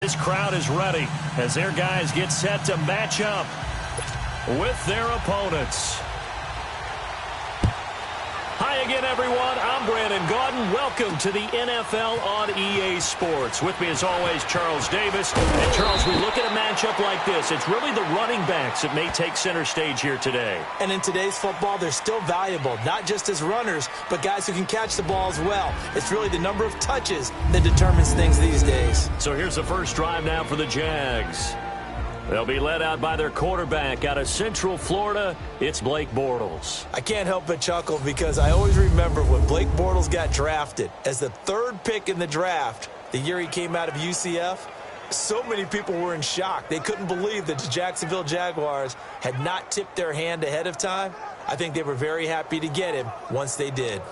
this crowd is ready as their guys get set to match up with their opponents. Hi again, everyone. I'm Brandon Gaudin. Welcome to the NFL on EA Sports. With me, as always, Charles Davis. And, Charles, we look at a matchup like this. It's really the running backs that may take center stage here today. And in today's football, they're still valuable, not just as runners, but guys who can catch the ball as well. It's really the number of touches that determines things these days. So here's the first drive now for the Jags. They'll be led out by their quarterback out of Central Florida. It's Blake Bortles. I can't help but chuckle because I always remember when Blake Bortles got drafted as the third pick in the draft, the year he came out of UCF. So many people were in shock. They couldn't believe that the Jacksonville Jaguars had not tipped their hand ahead of time. I think they were very happy to get him once they did.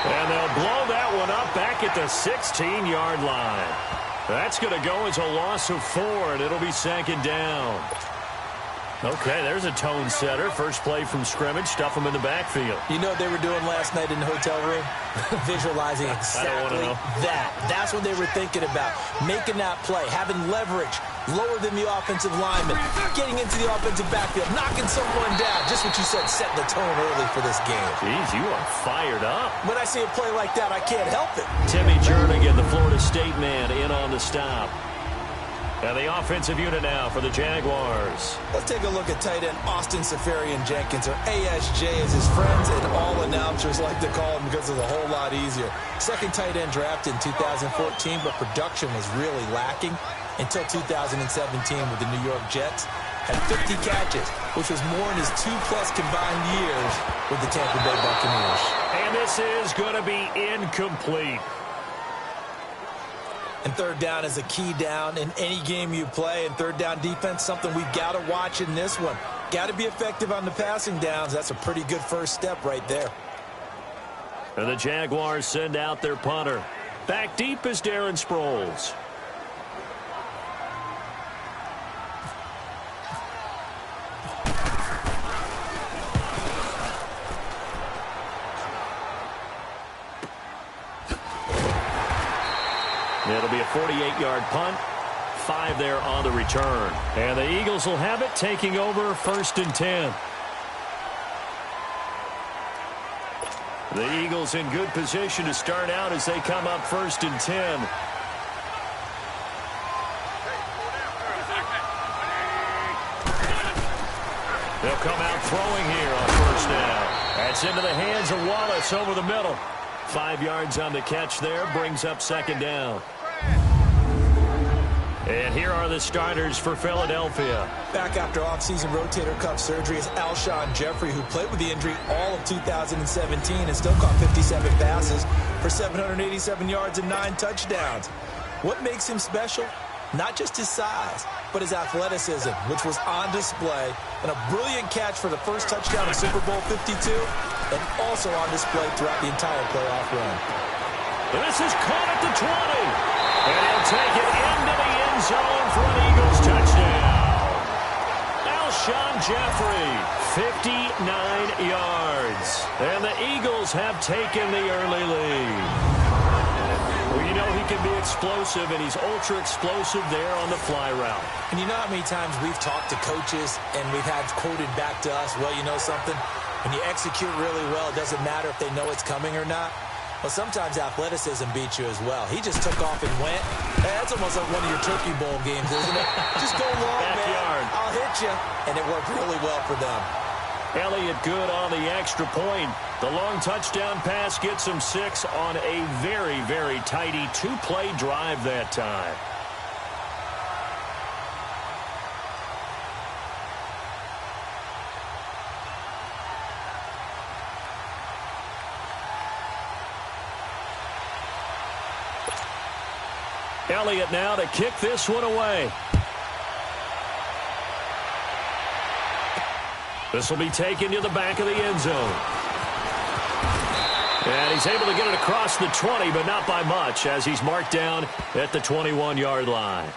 And they'll blow that one up back at the 16-yard line. That's going to go as a loss of 4, and it'll be second down. Okay, there's a tone setter. First play from scrimmage. Stuff them in the backfield. You know what they were doing last night in the hotel room? Visualizing exactly that. That's what they were thinking about. Making that play, having leverage, lower than the offensive lineman, getting into the offensive backfield, knocking someone down. Just what you said, setting the tone early for this game. Jeez, you are fired up. When I see a play like that, I can't help it. Timmy Jernigan, the Florida State man, in on the stop. And the offensive unit now for the Jaguars. Let's take a look at tight end Austin Seferian-Jenkins, or ASJ as his friends and all announcers like to call him because it's a whole lot easier. Second tight end drafted in 2014, but production was really lacking until 2017 with the New York Jets. Had 50 catches, which was more in his 2+ combined years with the Tampa Bay Buccaneers. And this is going to be incomplete. And third down is a key down in any game you play. And third down defense, something we've got to watch in this one. Got to be effective on the passing downs. That's a pretty good first step right there. And the Jaguars send out their punter. Back deep is Darren Sproles. It'll be a 48-yard punt. 5 there on the return. And the Eagles will have it, taking over first and 10. The Eagles in good position to start out as they come up first and 10. They'll come out throwing here on first down. That's into the hands of Wallace over the middle. 5 yards on the catch there, brings up second down. And here are the starters for Philadelphia. Back after offseason rotator cuff surgery is Alshon Jeffrey, who played with the injury all of 2017 and still caught 57 passes for 787 yards and 9 touchdowns. What makes him special? Not just his size, but his athleticism, which was on display, and a brilliant catch for the first touchdown of Super Bowl 52, and also on display throughout the entire playoff run. This is caught at the 20, and he'll take it into the end zone for an Eagles touchdown. Alshon Jeffrey, 59 yards, and the Eagles have taken the early lead. Well, you know he can be explosive, and he's ultra-explosive there on the fly route. And you know how many times we've talked to coaches and we've had quoted back to us, well, you know something? When you execute really well, it doesn't matter if they know it's coming or not. Well, sometimes athleticism beats you as well. He just took off and went. Hey, that's almost like one of your Turkey Bowl games, isn't it? Just go long, Backyard. man. I'll hit you. And it worked really well for them. Elliott good on the extra point. The long touchdown pass gets him 6 on a very, very tidy 2-play drive that time. Elliott now to kick this one away. This will be taken to the back of the end zone. And he's able to get it across the 20, but not by much, as he's marked down at the 21-yard line.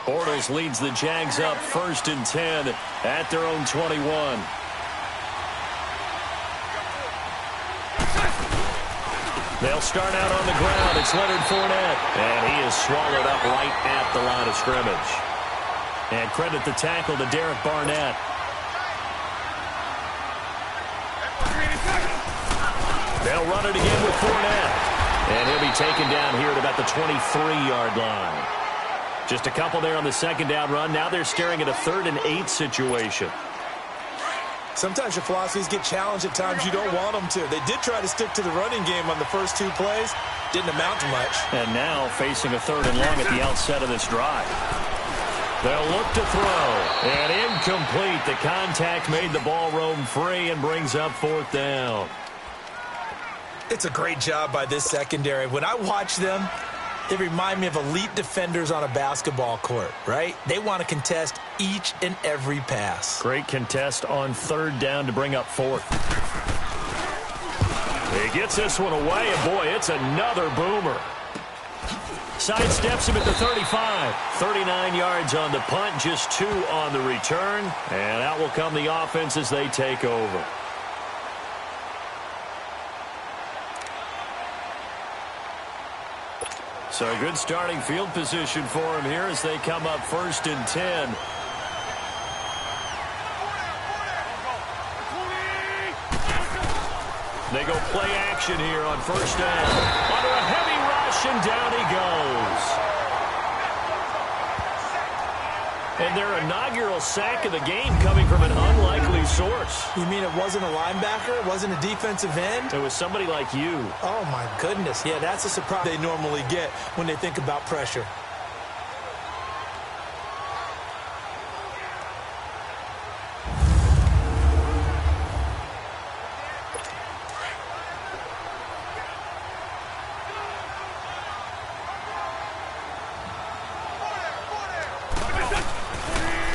Bortles leads the Jags up 1st and 10 at their own 21. They'll start out on the ground. It's Leonard Fournette, and he is swallowed up right at the line of scrimmage. And credit the tackle to Derek Barnett. They'll run it again with Fournette. And he'll be taken down here at about the 23-yard line. Just a couple there on the second down run. Now they're staring at a 3rd and 8 situation. Sometimes your philosophies get challenged at times you don't want them to. They did try to stick to the running game on the first 2 plays. Didn't amount to much. And now facing a 3rd and long at the outset of this drive. They'll look to throw. And incomplete. The contact made the ball roam free and brings up 4th down. It's a great job by this secondary. When I watch them, they remind me of elite defenders on a basketball court, right? They want to contest each and every pass. Great contest on 3rd down to bring up 4th. He gets this one away, and boy, it's another boomer. Sidesteps him at the 35. 39 yards on the punt, just 2 on the return. And out will come the offense as they take over. So a good starting field position for him here as they come up 1st and 10. They go play action here on 1st down. Under a heavy rush, and down he goes. And their inaugural sack of the game coming from an unlikely source. You mean it wasn't a linebacker? It wasn't a defensive end? It was somebody like you. Oh, my goodness. Yeah, that's a surprise they normally get when they think about pressure.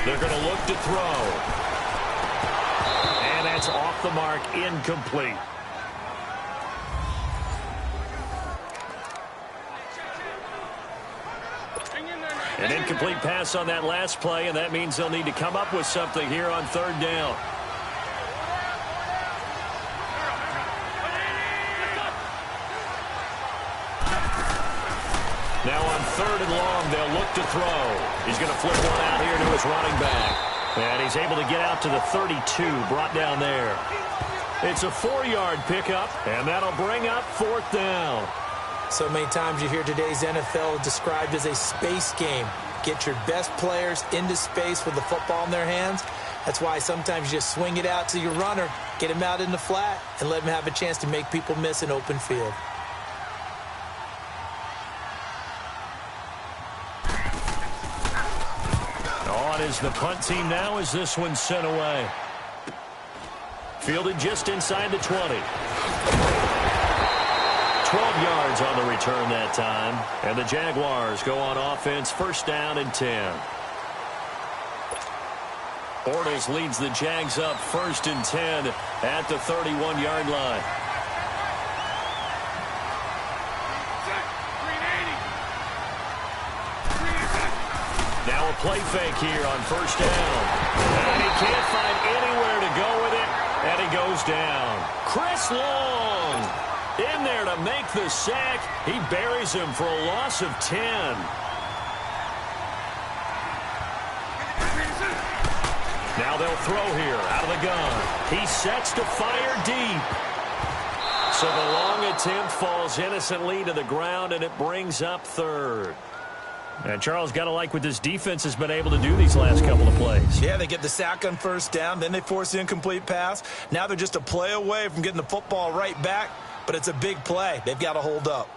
They're going to look to throw. And that's off the mark, incomplete. An incomplete pass on that last play, and that means they'll need to come up with something here on 3rd down. Now on 3rd and long, they'll look to throw. He's going to flip one out here to his running back. And he's able to get out to the 32, brought down there. It's a 4-yard pickup, and that'll bring up 4th down. So many times you hear today's NFL described as a space game. Get your best players into space with the football in their hands. That's why sometimes you just swing it out to your runner, get him out in the flat, and let him have a chance to make people miss an open field. On is the punt team now as this one's sent away. Fielded just inside the 20. 12 yards on the return that time. And the Jaguars go on offense, 1st down and 10. Bortles leads the Jags up 1st and 10 at the 31-yard line. Now a play fake here on 1st down. And he can't find anywhere to go with it, and he goes down. Chris Long in there to make the sack. He buries him for a loss of 10. Now they'll throw here out of the gun. He sets to fire deep. So the long attempt falls innocently to the ground, and it brings up 3rd. And Charles, got to like what this defense has been able to do these last couple of plays. Yeah, they get the sack on 1st down, then they force the incomplete pass. Now they're just a play away from getting the football right back, but it's a big play. They've got to hold up.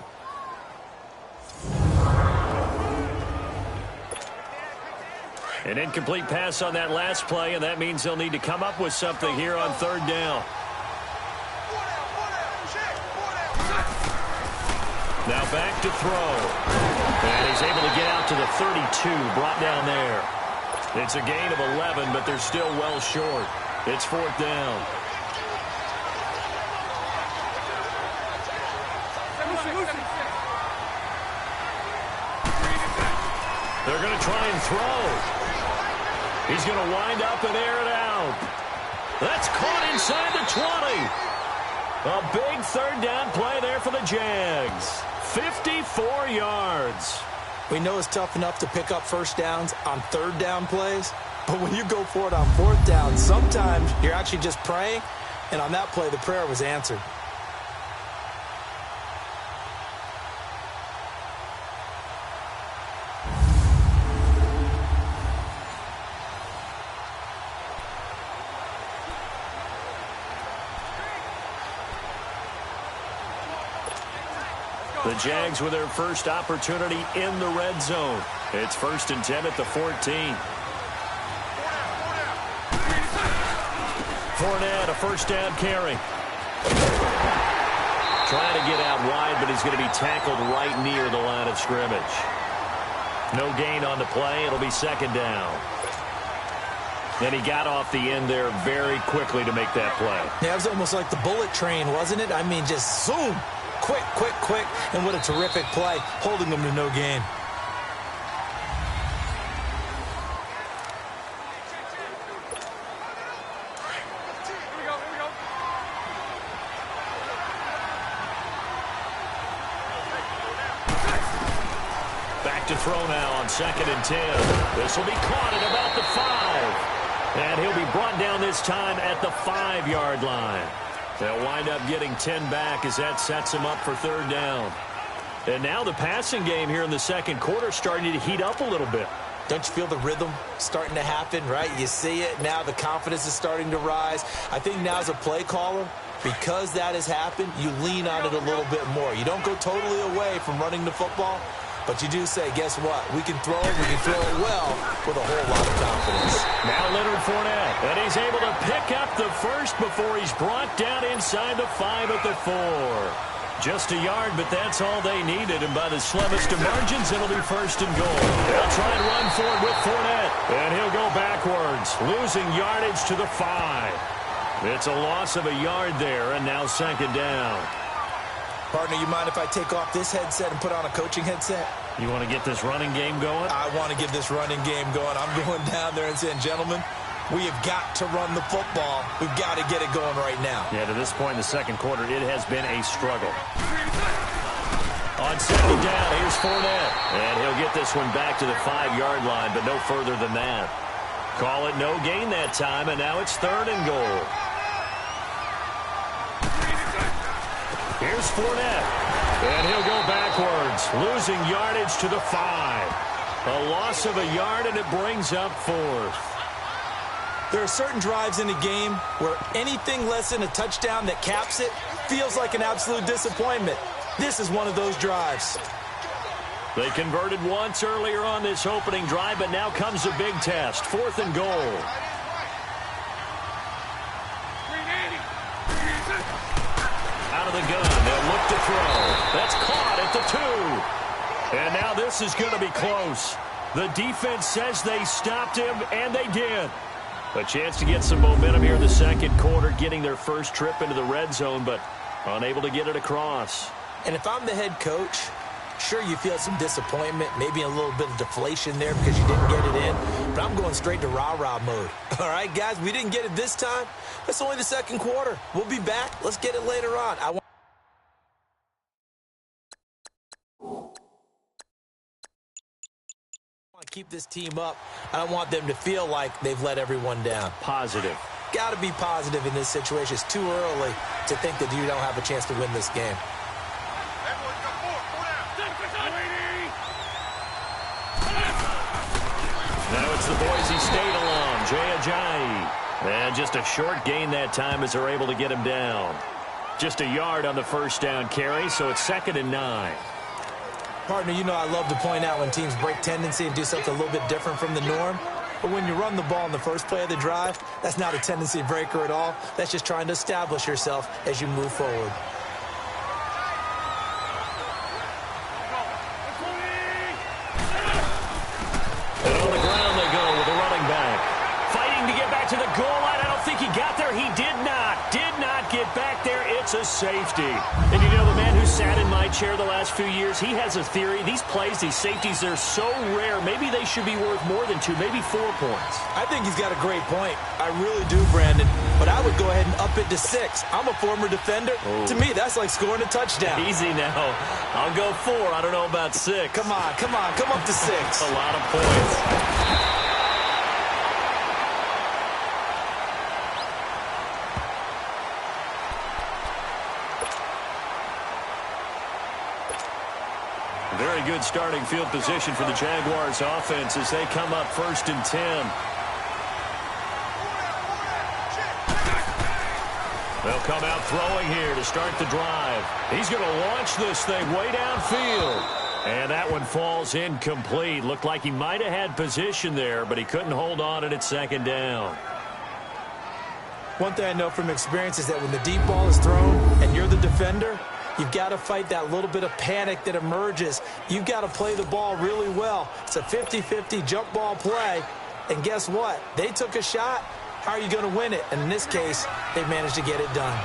An incomplete pass on that last play, and that means they'll need to come up with something here on 3rd down. Now back to throw. And he's able to get out to the 32, brought down there. It's a gain of 11, but they're still well short. It's fourth down. They're going to try and throw. He's going to wind up and air it out. That's caught inside the 20. A big third down play there for the Jags. 54 yards. We know it's tough enough to pick up first downs on third down plays, but when you go for it on fourth down, sometimes you're actually just praying, and on that play, the prayer was answered. The Jags with their first opportunity in the red zone. It's 1st and 10 at the 14. Fournette, a first down carry. Trying to get out wide, but he's going to be tackled right near the line of scrimmage. No gain on the play. It'll be second down. Then he got off the end there very quickly to make that play. Yeah, it was almost like the bullet train, wasn't it? I mean, just zoom. Quick, quick, quick, and what a terrific play, holding them to no gain. Back to throw now on 2nd and 10. This will be caught at about the 5. And he'll be brought down this time at the 5-yard line. They'll wind up getting 10 back as that sets them up for third down. And now the passing game here in the second quarter starting to heat up a little bit. Don't you feel the rhythm starting to happen, right? You see it. Now the confidence is starting to rise. I think now as a play caller, because that has happened, you lean on it a little bit more. You don't go totally away from running the football, but you do say, guess what? We can throw it well with a whole lot of confidence. Now Leonard Fournette, and he's able to pick up the first before he's brought down inside the 5 at the 4. Just a yard, but that's all they needed, and by the slimmest of margins, it'll be 1st and goal. They'll try and run for it with Fournette, and he'll go backwards, losing yardage to the 5. It's a loss of a yard there, and now 2nd down. Partner, you mind if I take off this headset and put on a coaching headset? You want to get this running game going? I want to get this running game going. I'm going down there and saying, gentlemen, we have got to run the football. We've got to get it going right now. Yeah, to this point in the second quarter, it has been a struggle. On 2nd down, here's Fournette. And he'll get this one back to the 5-yard line, but no further than that. Call it no gain that time, and now it's 3rd and goal. Here's Fournette, and he'll go backwards, losing yardage to the 5. A loss of a yard, and it brings up 4th. There are certain drives in a game where anything less than a touchdown that caps it feels like an absolute disappointment. This is one of those drives. They converted once earlier on this opening drive, but now comes a big test, 4th and goal. Out of the gun, they'll look to throw. That's caught at the 2. And now this is going to be close. The defense says they stopped him, and they did. A chance to get some momentum here in the second quarter, getting their first trip into the red zone, but unable to get it across. And if I'm the head coach, sure, you feel some disappointment, maybe a little bit of deflation there because you didn't get it in, but I'm going straight to rah-rah mode. All right, guys, we didn't get it this time. It's only the second quarter. We'll be back. Let's get it later on. I want to keep this team up. I don't want them to feel like they've let everyone down. Positive. Got to be positive in this situation. It's too early to think that you don't have a chance to win this game. Now it's the Boise State alum, Jay Ajayi. And just a short gain that time as they're able to get him down. Just a yard on the first down carry, so it's 2nd and 9. Partner, you know I love to point out when teams break tendency and do something a little bit different from the norm. But when you run the ball in the first play of the drive, that's not a tendency breaker at all. That's just trying to establish yourself as you move forward. That's a safety. And you know, the man who sat in my chair the last few years, he has a theory. These plays, these safeties, they're so rare. Maybe they should be worth more than 2, maybe 4 points. I think he's got a great point. I really do, Brandon. But I would go ahead and up it to 6. I'm a former defender. To me, that's like scoring a touchdown. Easy now. I'll go 4. I don't know about 6. Come on. Come up to 6. A lot of points. Very good starting field position for the Jaguars offense as they come up 1st and 10. They'll come out throwing here to start the drive. He's going to launch this thing way downfield. And that one falls incomplete. Looked like he might have had position there, but he couldn't hold on at 2nd down. One thing I know from experience is that when the deep ball is thrown and you're the defender, you've got to fight that little bit of panic that emerges. You've got to play the ball really well. It's a 50-50 jump ball play. And guess what? They took a shot. How are you going to win it? And in this case, they managed to get it done.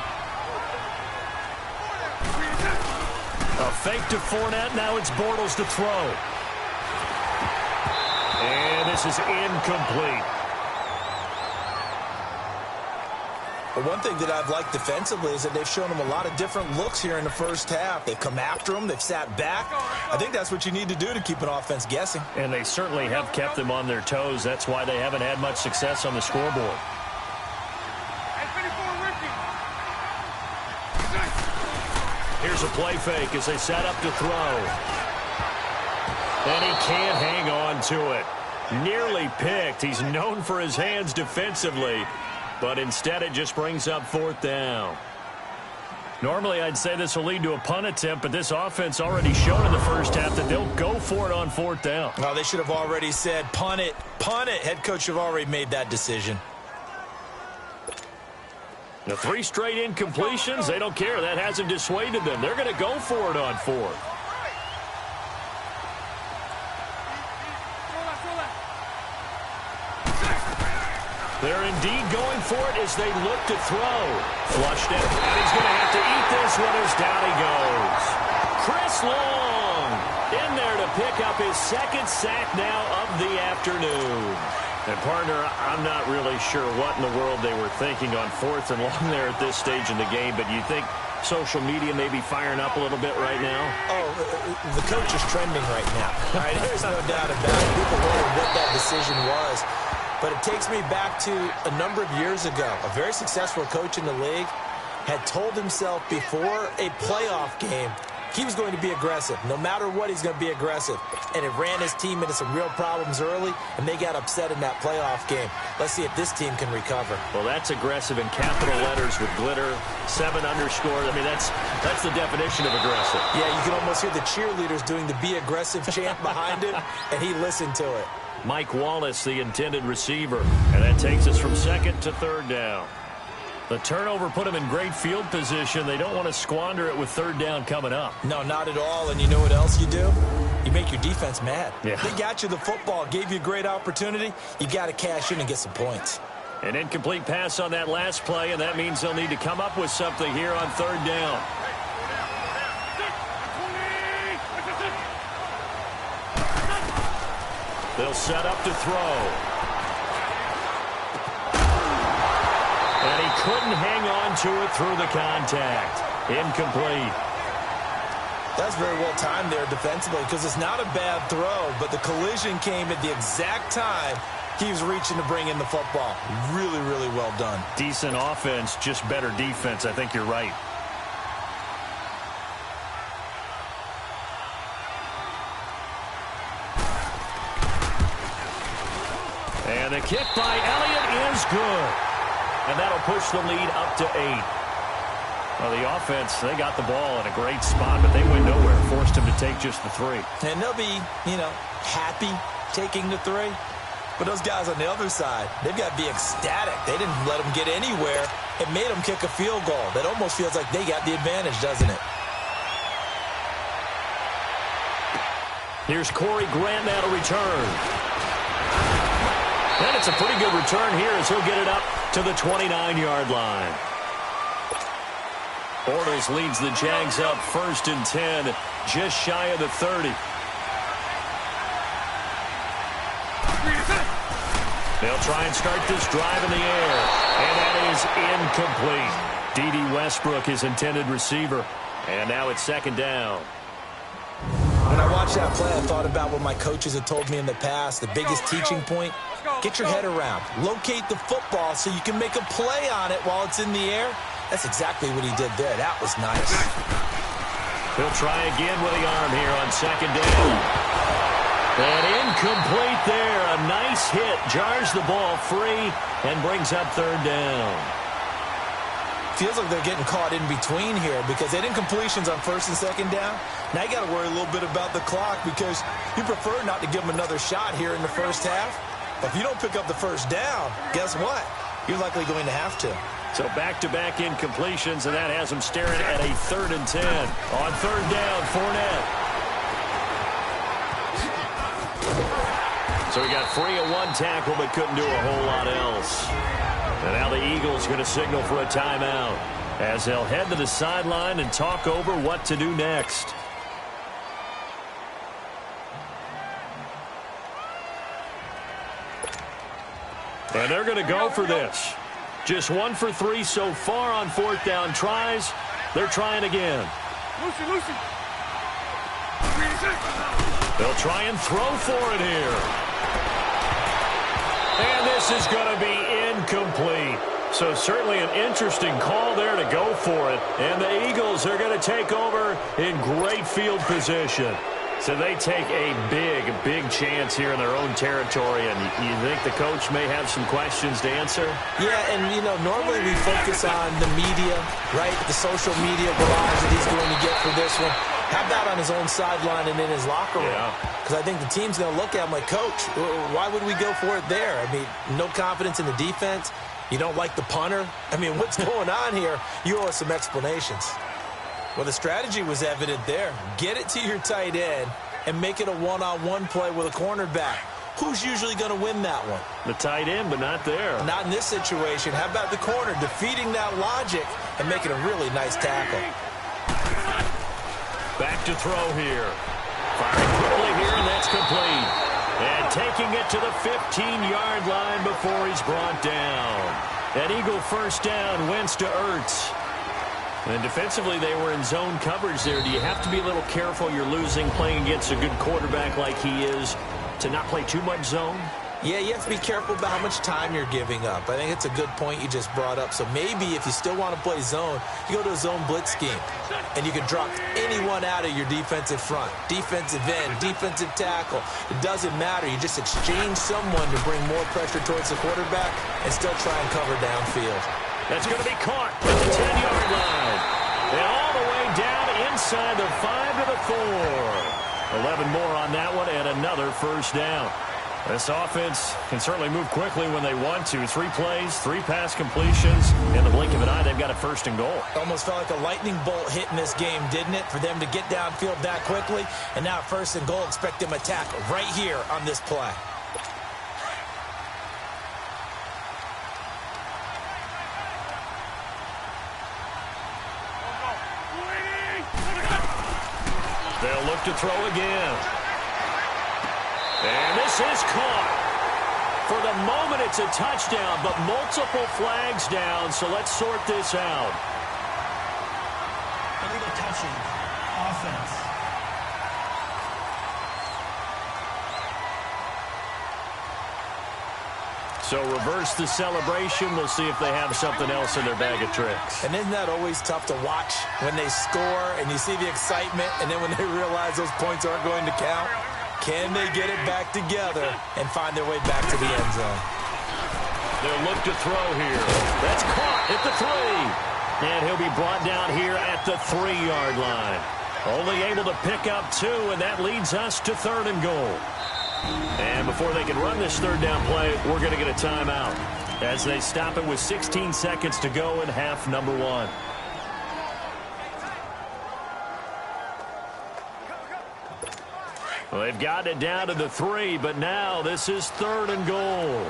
A fake to Fournette. Now it's Bortles to throw. And this is incomplete. But one thing that I've liked defensively is that they've shown him a lot of different looks here in the first half. They've come after him. They've sat back. I think that's what you need to do to keep an offense guessing. And they certainly have kept them on their toes. That's why they haven't had much success on the scoreboard. Here's a play fake as they set up to throw. And he can't hang on to it. Nearly picked. He's known for his hands defensively. But instead, it just brings up 4th down. Normally, I'd say this will lead to a punt attempt, but this offense already shown in the first half that they'll go for it on 4th down. Well, they should have already said, punt it, punt it. Head coach should have already made that decision. The 3 straight incompletions, they don't care. That hasn't dissuaded them. They're going to go for it on 4th. They're indeed going for it as they look to throw. Flushed it, and he's going to have to eat this one as down he goes. Chris Long in there to pick up his 2nd sack now of the afternoon. And, partner, I'm not really sure what in the world they were thinking on 4th and long there at this stage in the game, but you think social media may be firing up a little bit right now? Oh, the coach is trending right now. All right, there's no doubt about it. People wondering what that decision was. But it takes me back to a number of years ago. A very successful coach in the league had told himself before a playoff game he was going to be aggressive. No matter what, he's going to be aggressive. And it ran his team into some real problems early, and they got upset in that playoff game. Let's see if this team can recover. Well, that's aggressive in capital letters with glitter, 7 underscore. I mean, that's the definition of aggressive. Yeah, you can almost hear the cheerleaders doing the be aggressive chant behind him, and he listened to it. Mike Wallace, the intended receiver. And that takes us from 2nd to 3rd down. The turnover put them in great field position. They don't want to squander it with 3rd down coming up. No, not at all. And you know what else you do? You make your defense mad. Yeah. They got you the football, gave you a great opportunity. You got to cash in and get some points. An incomplete pass on that last play, and that means they'll need to come up with something here on 3rd down. They'll set up to throw. And he couldn't hang on to it through the contact. Incomplete. That's very well timed there defensively because it's not a bad throw, but the collision came at the exact time he was reaching to bring in the football. Really, really well done. Decent offense, just better defense. I think you're right. And the kick by Elliott is good. And that'll push the lead up to 8. Well, the offense, they got the ball in a great spot, but they went nowhere. Forced him to take just the 3. And they'll be, happy taking the 3. But those guys on the other side, they've got to be ecstatic. They didn't let them get anywhere. It made them kick a field goal. That almost feels like they got the advantage, doesn't it? Here's Corey Grant now to return. And it's a pretty good return here as he'll get it up to the 29-yard line. Bortles leads the Jags up 1st and 10, just shy of the 30. They'll try and start this drive in the air, and that is incomplete. D.D. Westbrook, his intended receiver, and now it's 2nd down. When I watched that play, I thought about what my coaches had told me in the past. The biggest teaching point, get your head around. Locate the football so you can make a play on it while it's in the air. That's exactly what he did there. That was nice. He'll try again with the arm here on 2nd down. And incomplete there. A nice hit. Jars the ball free and brings up 3rd down. Feels like they're getting caught in between here because they had incompletions on 1st and 2nd down. Now you got to worry a little bit about the clock because you prefer not to give them another shot here in the first half. But if you don't pick up the 1st down, guess what? You're likely going to have to. So back-to-back incompletions, and that has them staring at a 3rd and 10. On 3rd down, Fournette. So he got free of 1 tackle but couldn't do a whole lot else. And now the Eagles going to signal for a timeout as they'll head to the sideline and talk over what to do next. And they're going to go for this. Just 1 for 3 so far on 4th down tries. They're trying again. They'll try and throw for it here. And this is going to be incomplete. So certainly an interesting call there to go for it. And the Eagles are going to take over in great field position. So they take a big chance here in their own territory. And you think the coach may have some questions to answer? Yeah, and, you know, normally we focus on the media, right? The social media barrage that he's going to get for this one. How about on his own sideline and in his locker room? Because I think the team's going to look at him like, Coach, why would we go for it there? I mean, no confidence in the defense. You don't like the punter? I mean, what's going on here? You owe us some explanations. Well, the strategy was evident there. Get it to your tight end and make it a one-on-one play with a cornerback. Who's usually going to win that one? The tight end, but not there. Not in this situation. How about the corner defeating that logic and making a really nice tackle? Back to throw here. Firing quickly here, and that's complete. And taking it to the 15-yard line before he's brought down. An Eagle 1st down, Wentz to Ertz. And defensively, they were in zone coverage there. Do you have to be a little careful? You're losing, playing against a good quarterback like he is, to not play too much zone? Yeah, you have to be careful about how much time you're giving up. I think it's a good point you just brought up. So maybe if you still want to play zone, you go to a zone blitz scheme. And you can drop anyone out of your defensive front. Defensive end, defensive tackle. It doesn't matter. You just exchange someone to bring more pressure towards the quarterback and still try and cover downfield. That's going to be caught at the 10-yard line. And all the way down inside the 5 to the 4. 11 more on that one and another 1st down. This offense can certainly move quickly when they want to. 3 plays, 3 pass completions. In the blink of an eye, they've got a 1st and goal. Almost felt like a lightning bolt hit in this game, didn't it? For them to get downfield that quickly. And now 1st and goal, expect them to tackle right here on this play. They'll look to throw again. And this is caught. For the moment, it's a touchdown, but multiple flags down, so let's sort this out. Illegal touching. Offense. So reverse the celebration. We'll see if they have something else in their bag of tricks. And isn't that always tough to watch when they score and you see the excitement, and then when they realize those points aren't going to count? Can they get it back together and find their way back to the end zone? They'll look to throw here. That's caught at the 3. And he'll be brought down here at the 3-yard line. Only able to pick up 2, and that leads us to 3rd and goal. And before they can run this 3rd down play, we're going to get a timeout as they stop it with 16 seconds to go in half number 1. Well, they've gotten it down to the 3, but now this is 3rd and goal.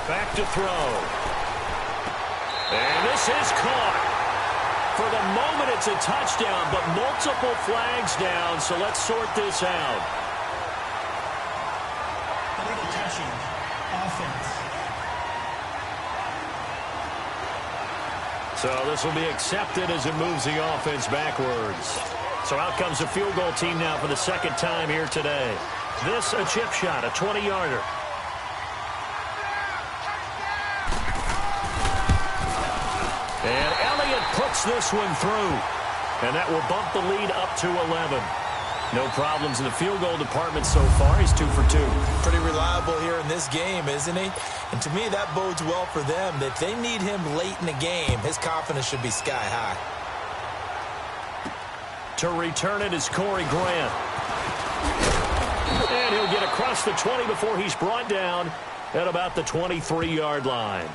Back to throw. And this is caught. For the moment, it's a touchdown, but multiple flags down, so let's sort this out. Illegal touching. Offense. So this will be accepted as it moves the offense backwards. So out comes the field goal team now for the second time here today. This a chip shot, a 20-yarder. And Elliott puts this one through. And that will bump the lead up to 11. No problems in the field goal department so far. He's 2 for 2. Pretty reliable here in this game, isn't he? And to me, that bodes well for them. If they need him late in the game, his confidence should be sky high. To return it is Corey Grant. And he'll get across the 20 before he's brought down at about the 23-yard line.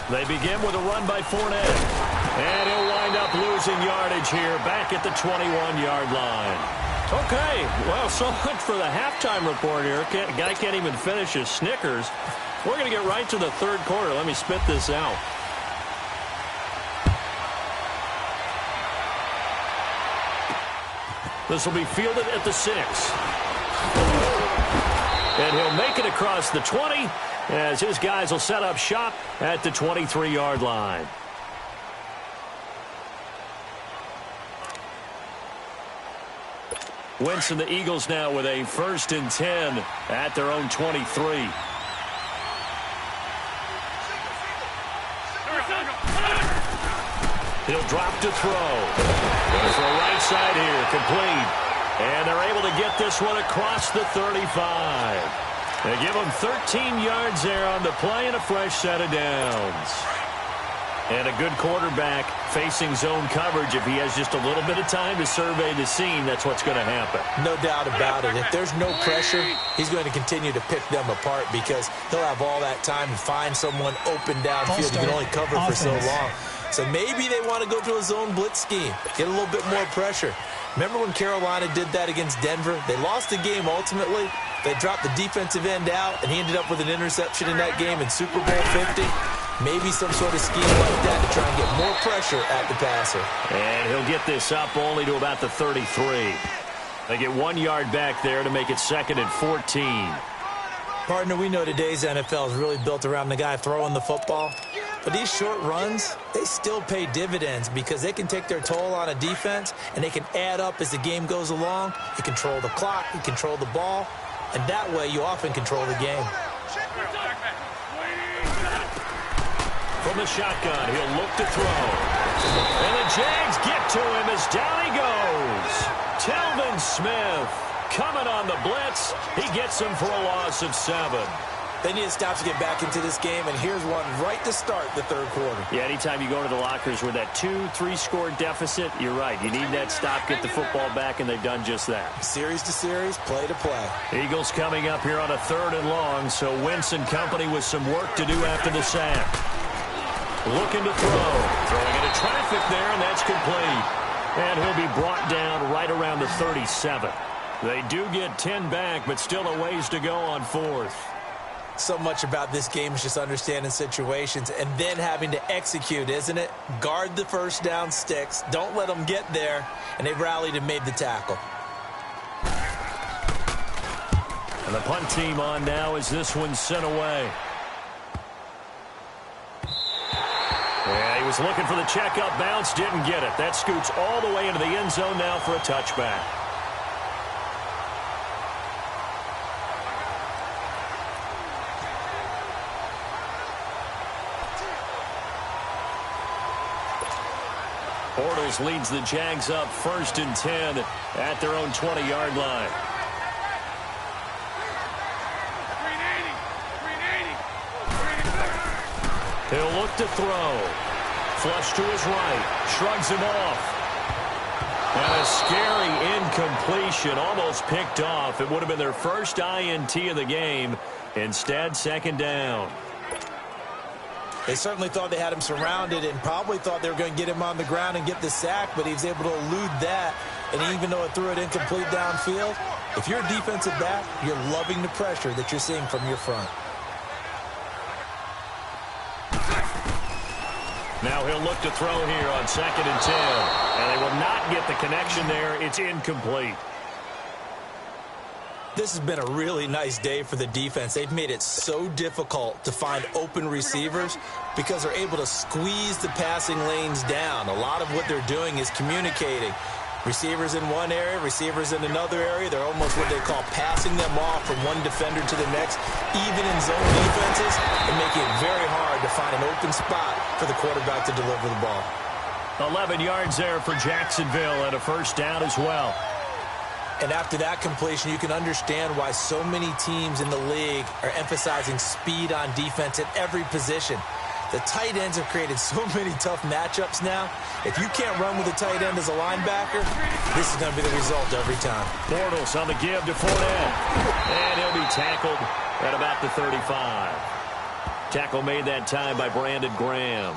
They begin with a run by Fournette. And he'll wind up losing yardage here back at the 21-yard line. Okay, well, so much for the halftime report here. Guy can't even finish his Snickers. We're going to get right to the third quarter. Let me spit this out. This will be fielded at the 6. And he'll make it across the 20 as his guys will set up shop at the 23-yard line. Wentz and the Eagles now with a 1st and 10 at their own 23. He'll drop to throw. Going for a right side here, complete. And they're able to get this one across the 35. They give him 13 yards there on the play and a fresh set of downs. And a good quarterback facing zone coverage. If he has just a little bit of time to survey the scene, that's what's going to happen. No doubt about it. If there's no pressure, he's going to continue to pick them apart because he'll have all that time to find someone open downfield. He can only cover for so long. So maybe they want to go to a zone blitz scheme, get a little bit more pressure. Remember when Carolina did that against Denver? They lost the game ultimately. They dropped the defensive end out, and he ended up with an interception in that game in Super Bowl 50. Maybe some sort of scheme like that to try and get more pressure at the passer. And he'll get this up only to about the 33. They get 1 yard back there to make it 2nd and 14. Partner, we know today's NFL is really built around the guy throwing the football. But these short runs, they still pay dividends because they can take their toll on a defense, and they can add up as the game goes along. You control the clock, you control the ball, and that way you often control the game. From the shotgun, he'll look to throw. And the Jags get to him as down he goes. Telvin Smith coming on the blitz. He gets him for a loss of 7. They need to stop to get back into this game, and here's one right to start the third quarter. Yeah, anytime you go to the lockers with that 2-3 score deficit, you're right. You need that stop, get the football back, and they've done just that. Series to series, play to play. Eagles coming up here on a 3rd and long, so Wentz and company with some work to do after the sack. Looking to throw. Throwing into traffic there, and that's complete. And he'll be brought down right around the 37. They do get 10 back, but still a ways to go on 4th. So much about this game is just understanding situations and then having to execute, isn't it? Guard the first down sticks. Don't let them get there. And they rallied and made the tackle. And the punt team on now as this one's sent away. Yeah, he was looking for the check-up bounce, didn't get it. That scoots all the way into the end zone now for a touchback. Bortles leads the Jags up 1st and 10 at their own 20-yard line. He'll look to throw. Flush to his right. Shrugs him off. And a scary incompletion, almost picked off. It would have been their first INT of the game. Instead, 2nd down. They certainly thought they had him surrounded and probably thought they were going to get him on the ground and get the sack, but he was able to elude that. And even though it threw it incomplete downfield, if you're a defensive back, you're loving the pressure that you're seeing from your front. Now he'll look to throw here on 2nd and 10. And they will not get the connection there. It's incomplete. This has been a really nice day for the defense. They've made it so difficult to find open receivers because they're able to squeeze the passing lanes down. A lot of what they're doing is communicating. Receivers in one area, receivers in another area. They're almost what they call passing them off from one defender to the next, even in zone defenses, and making it very hard to find an open spot for the quarterback to deliver the ball. 11 yards there for Jacksonville and a first down as well. And after that completion, you can understand why so many teams in the league are emphasizing speed on defense at every position. The tight ends have created so many tough matchups now. If you can't run with a tight end as a linebacker, this is going to be the result every time. Bortles on the give to Fournette. And he'll be tackled at about the 35. Tackle made that time by Brandon Graham.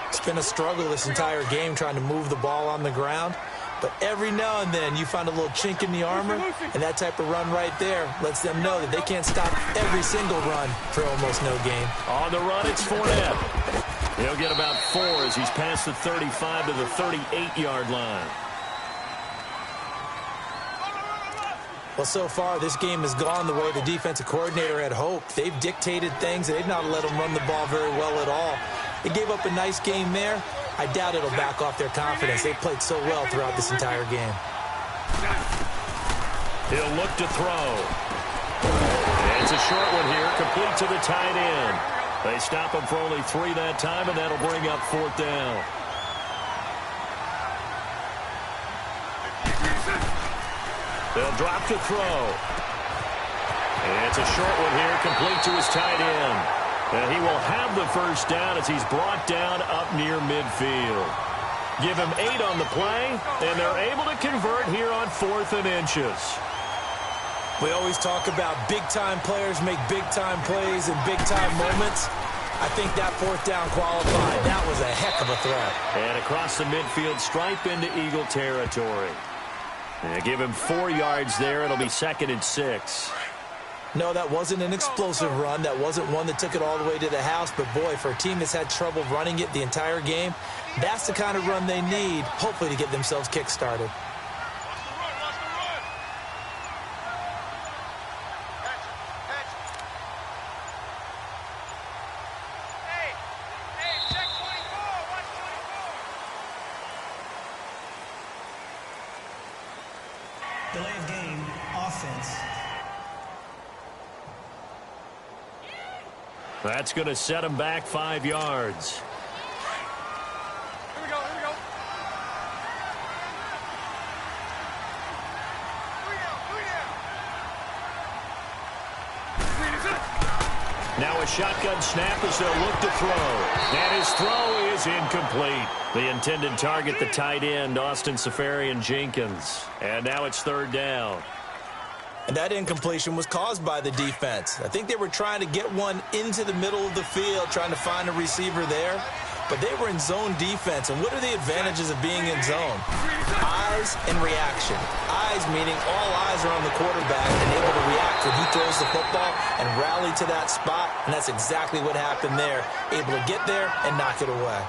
It's been a struggle this entire game trying to move the ball on the ground. But every now and then you find a little chink in the armor, and that type of run right there lets them know that they can't stop every single run for almost no gain. On the run, it's Fournette. He'll get about 4 as he's past the 35 to the 38-yard line. Well, so far, this game has gone the way the defensive coordinator had hoped. They've dictated things, and they've not let them run the ball very well at all. They gave up a nice game there. I doubt it'll back off their confidence. They've played so well throughout this entire game. He'll look to throw. It's a short one here, complete to the tight end. They stop him for only 3 that time, and that'll bring up 4th down. They'll drop to throw. It's a short one here, complete to his tight end. And he will have the first down as he's brought down up near midfield. Give him 8 on the play, and they're able to convert here on 4th and inches. We always talk about big-time players make big-time plays in big-time moments. I think that 4th down qualified. That was a heck of a throw. And across the midfield, stripe into Eagle territory. And give him 4 yards there. It'll be 2nd and 6. No, that wasn't an explosive run. That wasn't one that took it all the way to the house. But, boy, for a team that's had trouble running it the entire game, that's the kind of run they need, hopefully, to get themselves kick-started. Delay of game, offense. That's going to set him back 5 yards. Here we go, here we go. 3 down. Now a shotgun snap as they'll look to throw. And his throw is incomplete. The intended target, the tight end, Austin Safarian-Jenkins. And now it's 3rd down. And that incompletion was caused by the defense. I think they were trying to get one into the middle of the field, trying to find a receiver there. But they were in zone defense. And what are the advantages of being in zone? Eyes and reaction. Eyes meaning all eyes are on the quarterback and able to react when he throws the football and rally to that spot. And that's exactly what happened there. Able to get there and knock it away.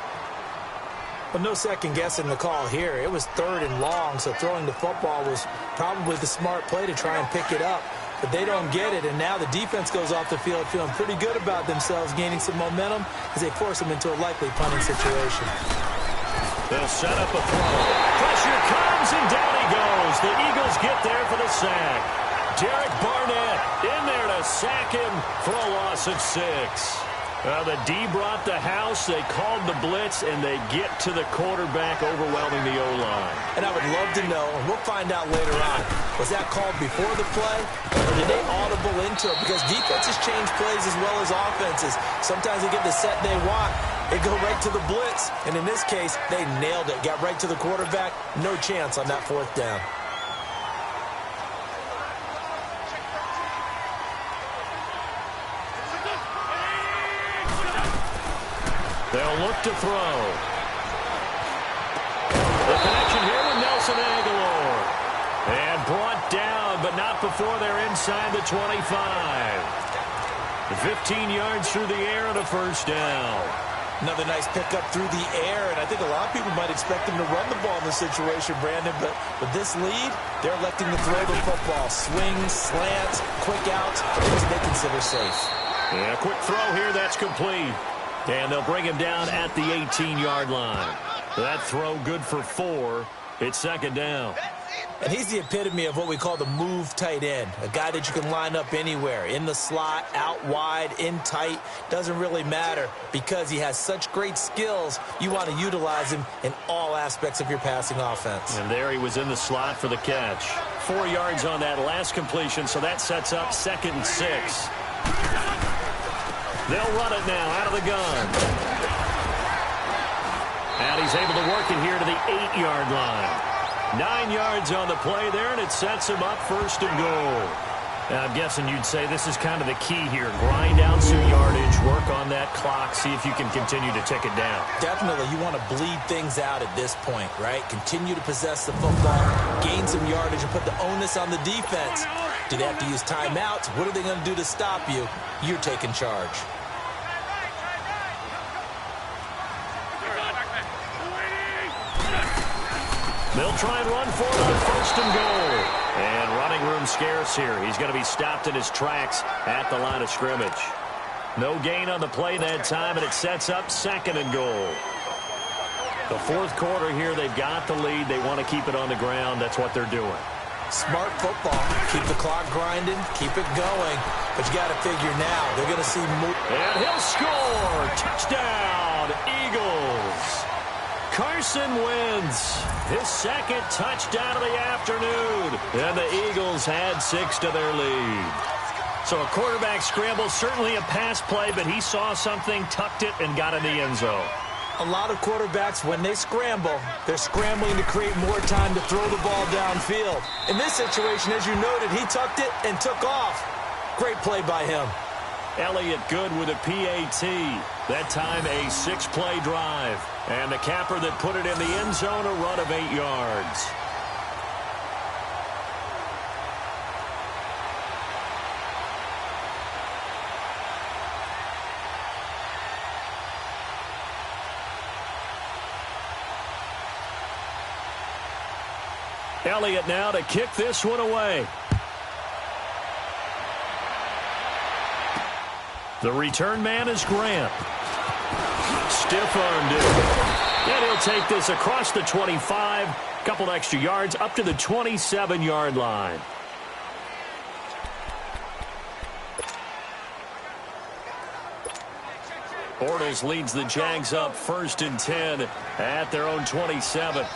But no second guessing the call here. It was 3rd and long, so throwing the football was probably the smart play to try and pick it up. But they don't get it, and now the defense goes off the field feeling pretty good about themselves, gaining some momentum as they force them into a likely punting situation. They'll set up a throw. Pressure comes, and down he goes. The Eagles get there for the sack. Derek Barnett in there to sack him for a loss of 6. The D brought the house. They called the blitz, and they get to the quarterback, overwhelming the O-line. And I would love to know, and we'll find out later on, was that called before the play, or did they audible into it? Because defenses change plays as well as offenses. Sometimes they get the set they want. They go right to the blitz, and in this case, they nailed it. Got right to the quarterback. No chance on that 4th down. look to throw. The connection here with Nelson Aguilar. And brought down, but not before they're inside the 25. 15 yards through the air and a first down. Another nice pickup through the air, and I think a lot of people might expect him to run the ball in this situation, Brandon, but with this lead, they're electing to throw the football. Swings, slants, quick outs, things they consider safe. And a quick throw here, that's complete. And they'll bring him down at the 18-yard line. That throw good for 4. It's second down. And he's the epitome of what we call the move tight end, a guy that you can line up anywhere, in the slot, out wide, in tight, doesn't really matter because he has such great skills. You want to utilize him in all aspects of your passing offense. And there he was in the slot for the catch. 4 yards on that last completion, so that sets up 2nd and 6. They'll run it now out of the gun. And he's able to work it here to the 8-yard line. 9 yards on the play there, and it sets him up 1st and goal. Now, I'm guessing you'd say this is kind of the key here. Grind out some yardage, work on that clock, see if you can continue to tick it down. Definitely, you want to bleed things out at this point, right? Continue to possess the football, gain some yardage, and put the onus on the defense. Do they have to use timeouts? What are they going to do to stop you? You're taking charge. They'll try and run for it on 1st and goal. And running room scarce here. He's going to be stopped in his tracks at the line of scrimmage. No gain on the play that time, and it sets up 2nd and goal. The 4th quarter here, they've got the lead. They want to keep it on the ground. That's what they're doing. Smart football. Keep the clock grinding. Keep it going. But you got to figure now, they're going to see more. And he'll score. Touchdown, Eagles. Carson Wentz, his 2nd touchdown of the afternoon. And the Eagles had 6 to their lead. So a quarterback scramble, certainly a pass play, but he saw something, tucked it, and got in the end zone. A lot of quarterbacks, when they scramble, they're scrambling to create more time to throw the ball downfield. In this situation, as you noted, he tucked it and took off. Great play by him. Elliott good with a PAT. That time a 6-play drive. And the capper that put it in the end zone, a run of 8 yards. Elliott now to kick this one away. The return man is Grant. Stiff-armed it. And he'll take this across the 25. Couple extra yards up to the 27-yard line. Bortles leads the Jags up 1st and 10 at their own 27.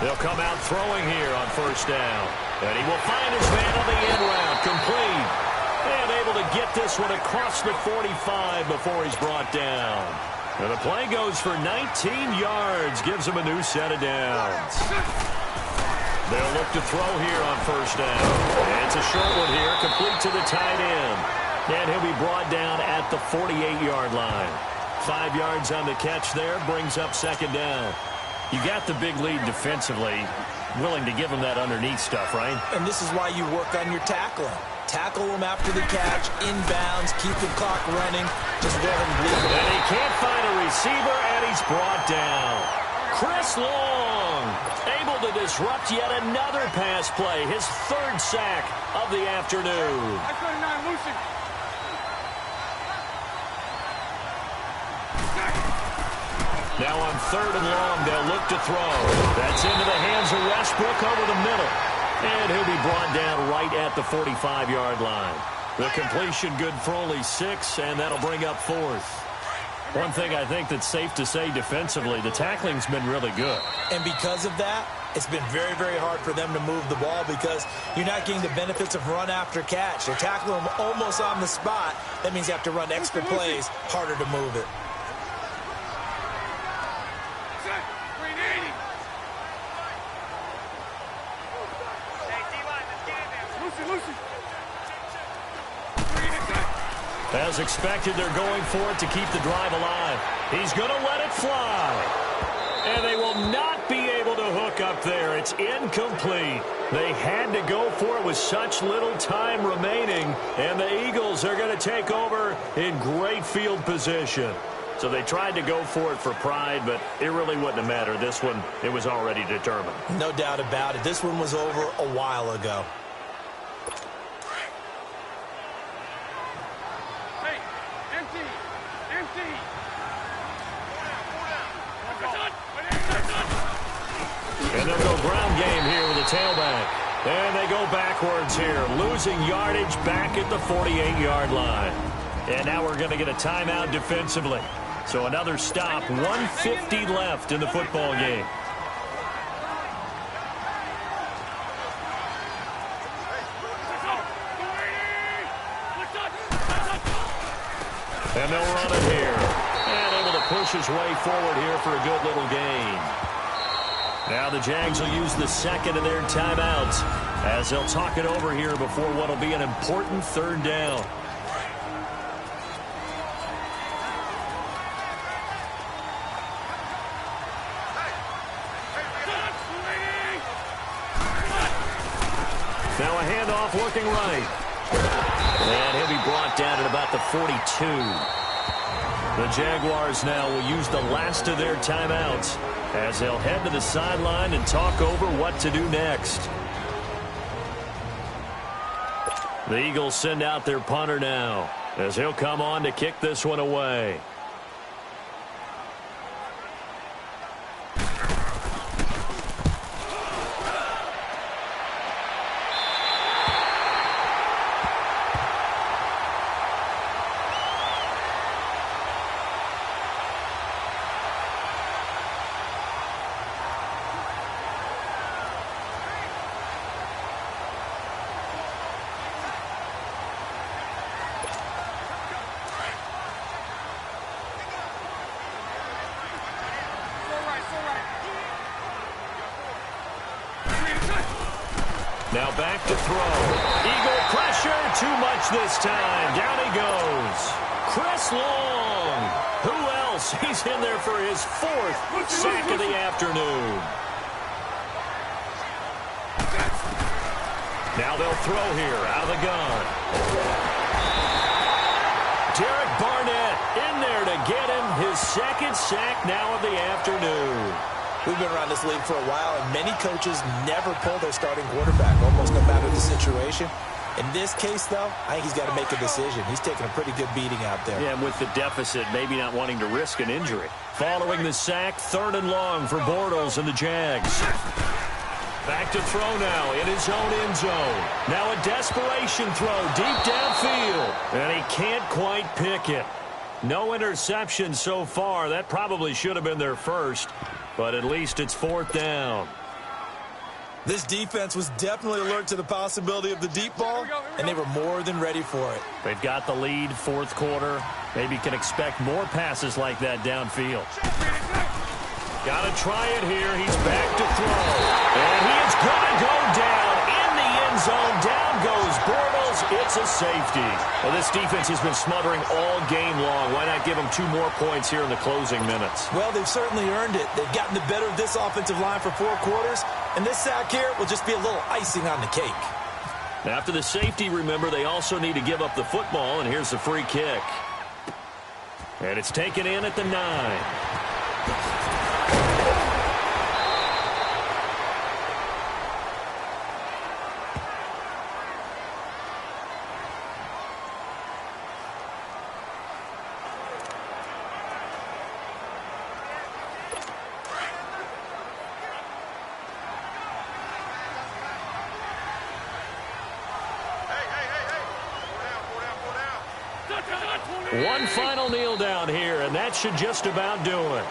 They'll come out throwing here on 1st down. And he will find his man on the end route. Complete. And able to get this one across the 45 before he's brought down. And the play goes for 19 yards. Gives him a new set of downs. They'll look to throw here on 1st down. And it's a short one here. Complete to the tight end. And he'll be brought down at the 48-yard line. 5 yards on the catch there. Brings up 2nd down. You got the big lead defensively, willing to give him that underneath stuff, right? And this is why you work on your tackling. Tackle him after the catch, inbounds, keep the clock running. Just go ahead and leave it. And he can't find a receiver, and he's brought down. Chris Long, able to disrupt yet another pass play. His 3rd sack of the afternoon. Now on 3rd and long, they'll look to throw. That's into the hands of Westbrook over the middle. And he'll be brought down right at the 45-yard line. The completion good for only 6, and that'll bring up 4th. One thing I think that's safe to say defensively, the tackling's been really good. And because of that, it's been very, very hard for them to move the ball because you're not getting the benefits of run after catch. They're tackling them almost on the spot. That means you have to run extra plays, harder to move it. As expected, they're going for it to keep the drive alive. He's going to let it fly. And they will not be able to hook up there. It's incomplete. They had to go for it with such little time remaining. And the Eagles are going to take over in great field position. So they tried to go for it for pride, but it really wouldn't have mattered. This one, it was already determined. No doubt about it. This one was over a while ago. Hey, empty. Empty. And they'll go ground game here with a tailback. And they go backwards here, losing yardage back at the 48-yard line. And now we're going to get a timeout defensively. So another stop, 1:50 left in the football game. And they'll run it here. And able to push his way forward here for a good little gain. Now the Jags will use the second of their timeouts as they'll talk it over here before what will be an important third down. Now a handoff looking right. And he'll be brought down at about the 42. The Jaguars now will use the last of their timeouts as they'll head to the sideline and talk over what to do next. The Eagles send out their punter now as he'll come on to kick this one away. Now back to throw. Eagle pressure. Too much this time. Down he goes. Chris Long. Who else? He's in there for his fourth sack of the afternoon. Now they'll throw here out of the gun. Derek Barnett in there to get him his second sack now of the afternoon. We've been around this league for a while, and many coaches never pull their starting quarterback, almost no matter the situation. In this case, though, I think he's got to make a decision. He's taking a pretty good beating out there. Yeah, and with the deficit, maybe not wanting to risk an injury. Following the sack, 3rd and long for Bortles and the Jags. Back to throw now in his own end zone. Now a desperation throw deep downfield, and he can't quite pick it. No interception so far. That probably should have been their first. But at least it's 4th down. This defense was definitely alert to the possibility of the deep ball, and they were more than ready for it. They've got the lead, 4th quarter. Maybe can expect more passes like that downfield. Got to try it here. He's back to throw. And he is going to go down in the end zone. Down goes Bortles. It's a safety. Well, this defense has been smothering all game long. Why not give them 2 more points here in the closing minutes? Well, they've certainly earned it. They've gotten the better of this offensive line for 4 quarters, and this sack here will just be a little icing on the cake. After the safety, remember, they also need to give up the football, and here's the free kick. And it's taken in at the 9. One final kneel down here, and that should just about do it.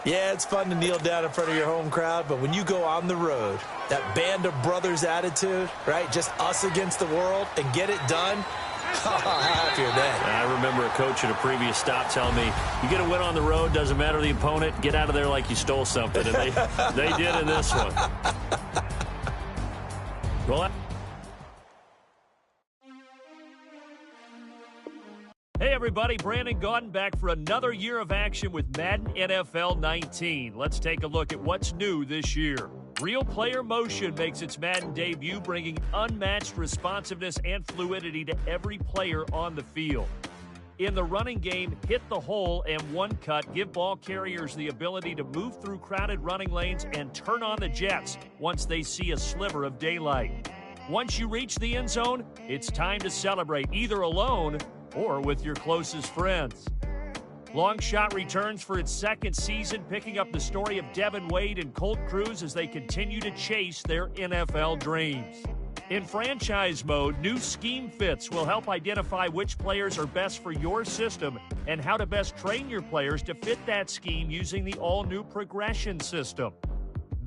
Yeah, it's fun to kneel down in front of your home crowd, but when you go on the road, that band of brothers attitude, right, just us against the world, and get it done, how happy are they? I remember a coach at a previous stop telling me, you get a win on the road, doesn't matter the opponent, get out of there like you stole something, and they did in this one. Well, Hey everybody, Brandon Gaudin back for another year of action with Madden NFL 19. Let's take a look at what's new this year. Real player motion makes its Madden debut, bringing unmatched responsiveness and fluidity to every player on the field. In the running game, hit the hole and one cut give ball carriers the ability to move through crowded running lanes and turn on the jets once they see a sliver of daylight. Once you reach the end zone, it's time to celebrate either alone or with your closest friends. Long Shot returns for its second season, picking up the story of Devin Wade and Colt Cruz as they continue to chase their NFL dreams. In franchise mode, new scheme fits will help identify which players are best for your system and how to best train your players to fit that scheme using the all-new progression system.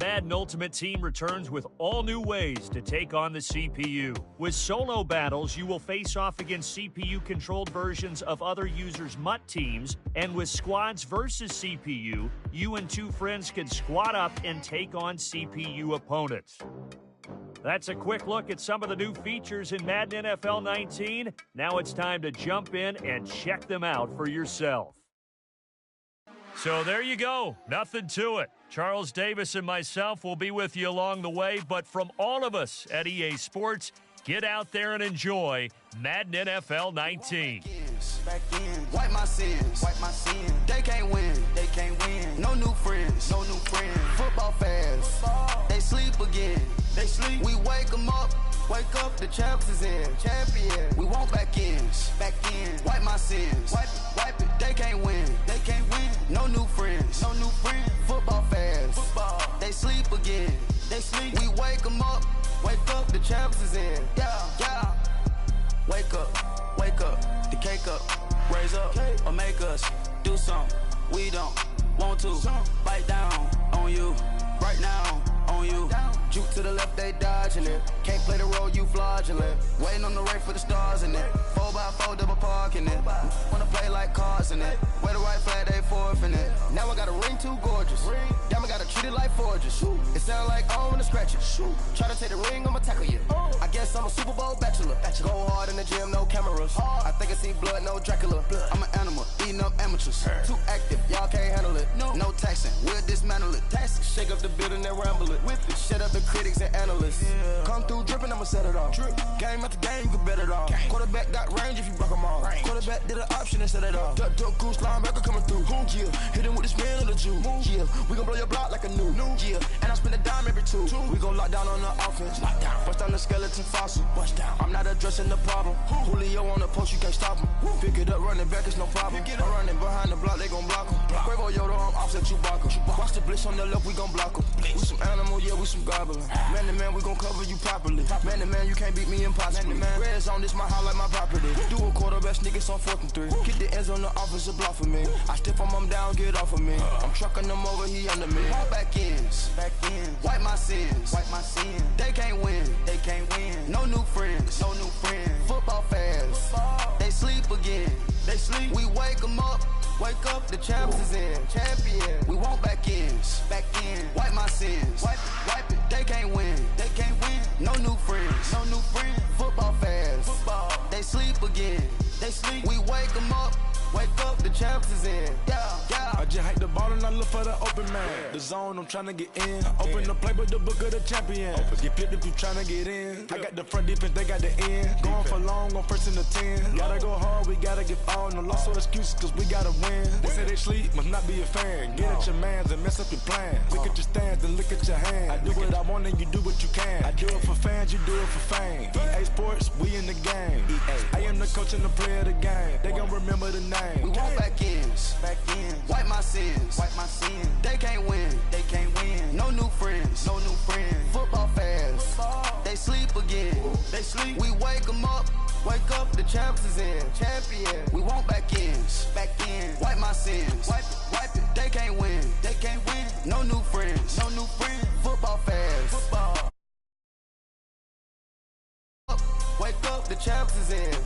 Madden Ultimate Team returns with all new ways to take on the CPU. With solo battles, you will face off against CPU-controlled versions of other users' MUT teams, and with squads versus CPU, you and two friends can squad up and take on CPU opponents. That's a quick look at some of the new features in Madden NFL 19. Now it's time to jump in and check them out for yourself. So there you go. Nothing to it. Charles Davis and myself will be with you along the way, but from all of us at EA Sports, get out there and enjoy Madden NFL 19. Back in, wipe my sins, They can't win, No new friends, Football fans, they sleep again, We wake them up, the champs is in, champion. We want back ins, Wipe my sins, wipe it. They can't win, No new friends, Football fans, they sleep again, We wake them up, the champs is in, yeah. Wake up, the cake up, raise up, or make us do something we don't want to. Bite down on you, right now on you. Juke to the left, they dodging it. Can't play the role, you fraudulent. Waiting on the race for the stars in it. 4x4 double parking it. Wanna play like cars in it. Wear the right flag, they forfeit it. Now I got a ring too gorgeous. Damn, I gotta treat it like forges. It sound like I don't wanna scratch it. Try to take the ring, I'ma tackle you. I guess I'm a Super Bowl bachelor. Go hard in the gym, no cameras. I think I see blood, no Dracula. I'm an animal, eating up amateurs. Too active, y'all can't handle it. No taxing, we'll dismantle it. Shake up the building and ramble it. Whip it, shut up the critics and analysts. Come through dripping, I'ma set it off. Game after game, you can bet it off. Quarterback got range if you broke them off. Quarterback did an option and set it off. Duck goose linebacker coming through. Yeah, hit him with the spin of the Jew. Yeah, we gon' blow your block like a new. Yeah, and I spend a dime every two. We gon' lock down on the offense. Bust down the skeleton fossil. I'm not addressing the problem. Julio on the post, you can't stop him. Pick it up, running back, it's no problem. I'm running behind the block, they gon' block him. Quavo Yoda, I'm offset Chewbacca. Watch the blitz on the left, we gon' block him. We some animal, yeah, we some gobbler. Man to man, we gon' cover you properly. Man to man, you can't beat me impossibly. Red zone, this my house like my property. Do a quarterback sneakers on 4th and 3. Kick the ends on the offensive block for me. I step on him down, get off of me. I'm trucking them over, he under me. Back ins, wipe my sins, They can't win, No new friends, Football fans, they sleep again, We wake them up, the champs is in, champion. We want back ins, wipe my sins, wipe it. They can't win, No new friends, Football fans, they sleep again, We wake them up, the champs is in, yeah. I just hike the ball and I look for the open man. The zone, I'm tryna get in. Open the play with the book of the champion. Get flipped if you tryna get in. I got the front defense, they got the end. Going for long on 1st and the 10. Gotta go hard, we gotta give all. No loss or excuses, cause we gotta win. They say they sleep, must not be a fan. Get at your mans and mess up your plans. Look at your stands and look at your hands. I do what I want and you do what you can. I do it for fans, you do it for fame. EA Sports, we in the game. I am the coach and the player of the game. They gon' remember the name. We want back ins, wipe my sins, They can't win, No new friends, Football fans, they sleep again, We wake them up, the champs is in, champion. We want back ins, wipe my sins, wipe it. They can't win, No new friends, Football fans, wake up, the champs is in.